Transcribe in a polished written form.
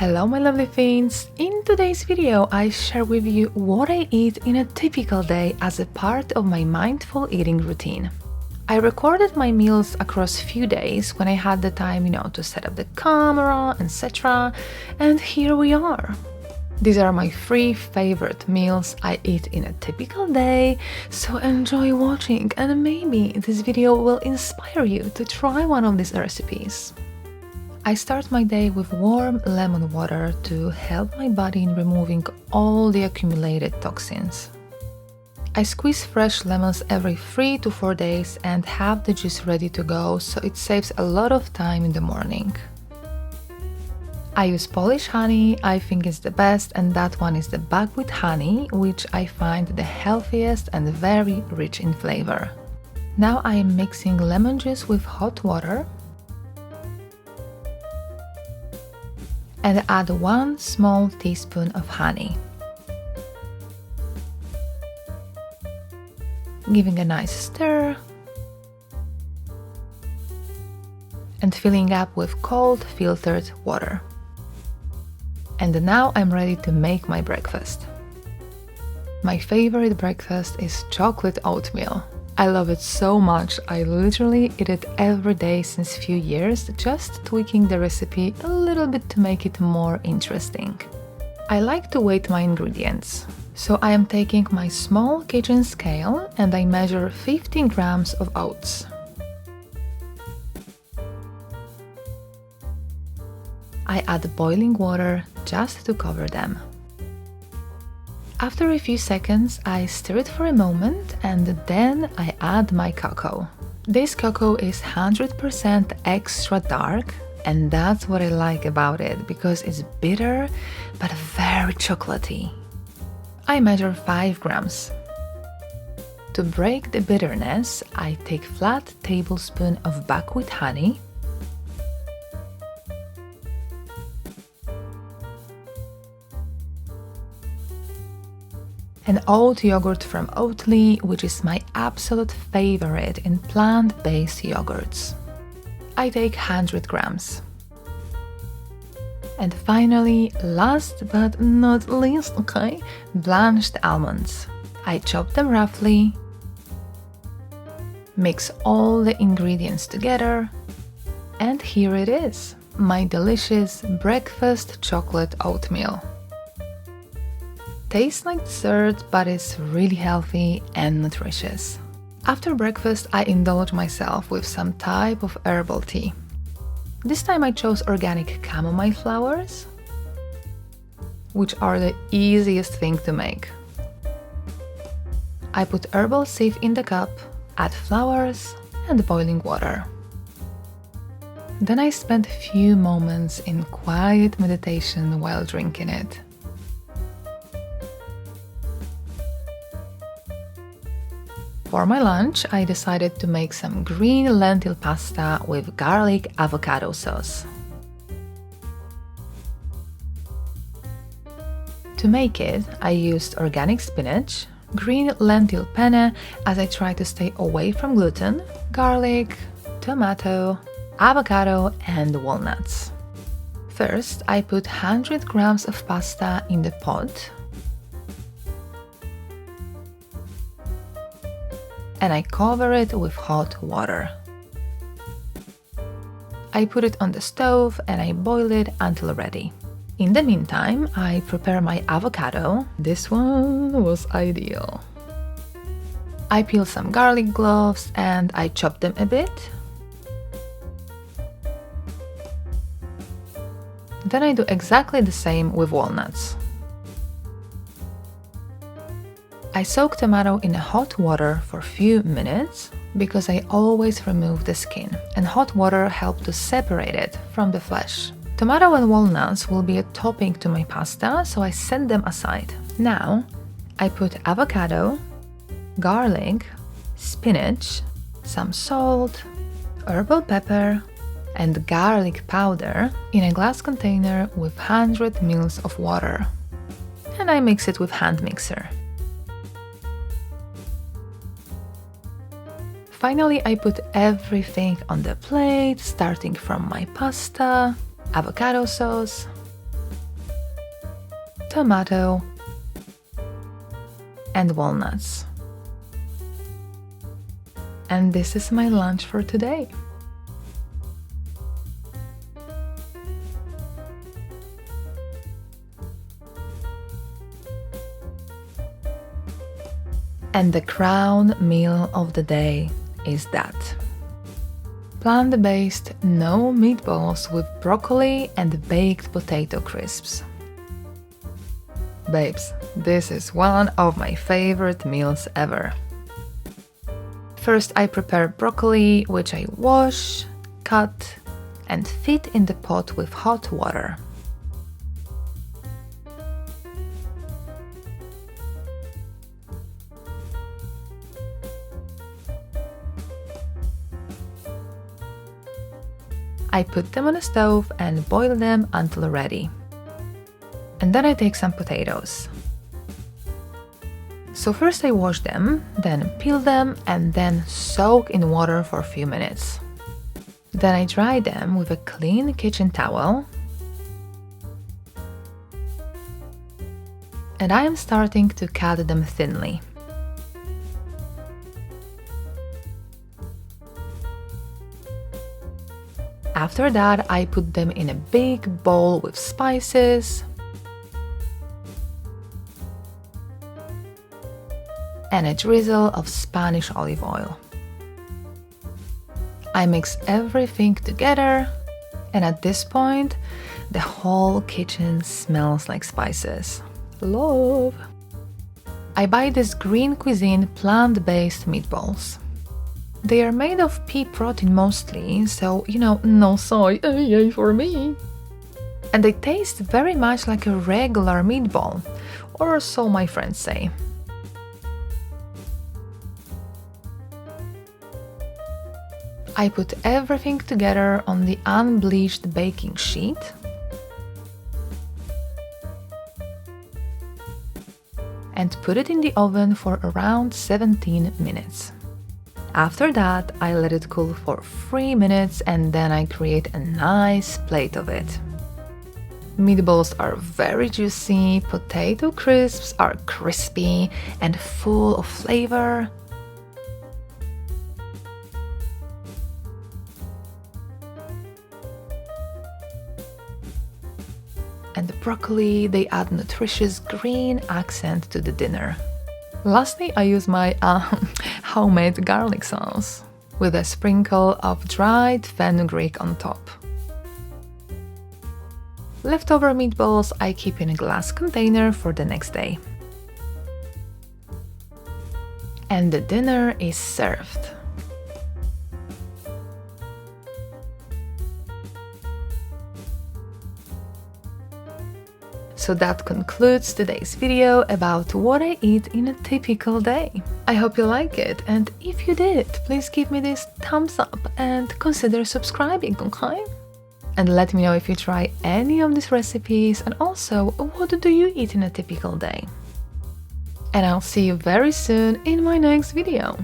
Hello my lovely fiends! In today's video I share with you what I eat in a typical day as a part of my mindful eating routine. I recorded my meals across few days when I had the time, to set up the camera, etc. And here we are. These are my 3 favorite meals I eat in a typical day, so enjoy watching and maybe this video will inspire you to try one of these recipes. I start my day with warm lemon water to help my body in removing all the accumulated toxins. I squeeze fresh lemons every 3 to 4 days and have the juice ready to go, so it saves a lot of time in the morning. I use Polish honey, I think it's the best, and that one is the buckwheat honey, which I find the healthiest and very rich in flavor. Now I am mixing lemon juice with hot water and add 1 small teaspoon of honey. Giving a nice stir and filling up with cold filtered water. And now I'm ready to make my breakfast. My favorite breakfast is chocolate oatmeal. I love it so much, I literally eat it every day since few years, just tweaking the recipe a little bit to make it more interesting. I like to weight my ingredients, so I am taking my small kitchen scale and I measure 15 grams of oats. I add boiling water just to cover them. After a few seconds, I stir it for a moment and then I add my cocoa. This cocoa is 100% extra dark, and that's what I like about it, because it's bitter but very chocolatey. I measure 5 grams. To break the bitterness, I take flat tablespoon of buckwheat honey, and oat yogurt from Oatly, which is my absolute favorite in plant-based yogurts. I take 100 grams. And finally, last but not least, blanched almonds. I chop them roughly, mix all the ingredients together, and here it is, my delicious breakfast chocolate oatmeal. Tastes like dessert, but it's really healthy and nutritious. After breakfast, I indulge myself with some type of herbal tea. This time I chose organic chamomile flowers, which are the easiest thing to make. I put herbal sieve in the cup, add flowers and boiling water. Then I spend a few moments in quiet meditation while drinking it. For my lunch, I decided to make some green lentil pasta with garlic avocado sauce. To make it, I used organic spinach, green lentil penne as I try to stay away from gluten, garlic, tomato, avocado and walnuts. First, I put 100 grams of pasta in the pot and I cover it with hot water. I put it on the stove and I boil it until ready. In the meantime, I prepare my avocado. This one was ideal. I peel some garlic cloves and I chop them a bit. Then I do exactly the same with walnuts. I soak tomato in hot water for a few minutes because I always remove the skin, and hot water helps to separate it from the flesh. Tomato and walnuts will be a topping to my pasta, so I set them aside. Now I put avocado, garlic, spinach, some salt, herbal pepper and garlic powder in a glass container with 100 ml of water, and I mix it with hand mixer. Finally, I put everything on the plate, starting from my pasta, avocado sauce, tomato, and walnuts. And this is my lunch for today. And the crown meal of the day is that. Plant-based no meatballs with broccoli and baked potato crisps. Babes, this is one of my favorite meals ever. First I prepare broccoli, which I wash, cut, and fit in the pot with hot water. I put them on a stove and boil them until ready. And then I take some potatoes. So first I wash them, then peel them, and then soak in water for a few minutes. Then I dry them with a clean kitchen towel. And I am starting to cut them thinly. After that, I put them in a big bowl with spices and a drizzle of Spanish olive oil. I mix everything together, and at this point, the whole kitchen smells like spices. Love! I buy this Green Cuisine plant-based meatballs. They are made of pea protein mostly, so, no soy, yay for me! And they taste very much like a regular meatball, or so my friends say. I put everything together on the unbleached baking sheet. And put it in the oven for around 17 minutes. After that, I let it cool for 3 minutes and then I create a nice plate of it. Meatballs are very juicy, potato crisps are crispy and full of flavor. And the broccoli, they add nutritious green accent to the dinner. Lastly, I use my homemade garlic sauce with a sprinkle of dried fenugreek on top. Leftover meatballs I keep in a glass container for the next day. And the dinner is served. So that concludes today's video about what I eat in a typical day. I hope you like it, and if you did, please give me this thumbs up and consider subscribing, okay? And let me know if you try any of these recipes, and also what do you eat in a typical day? And I'll see you very soon in my next video.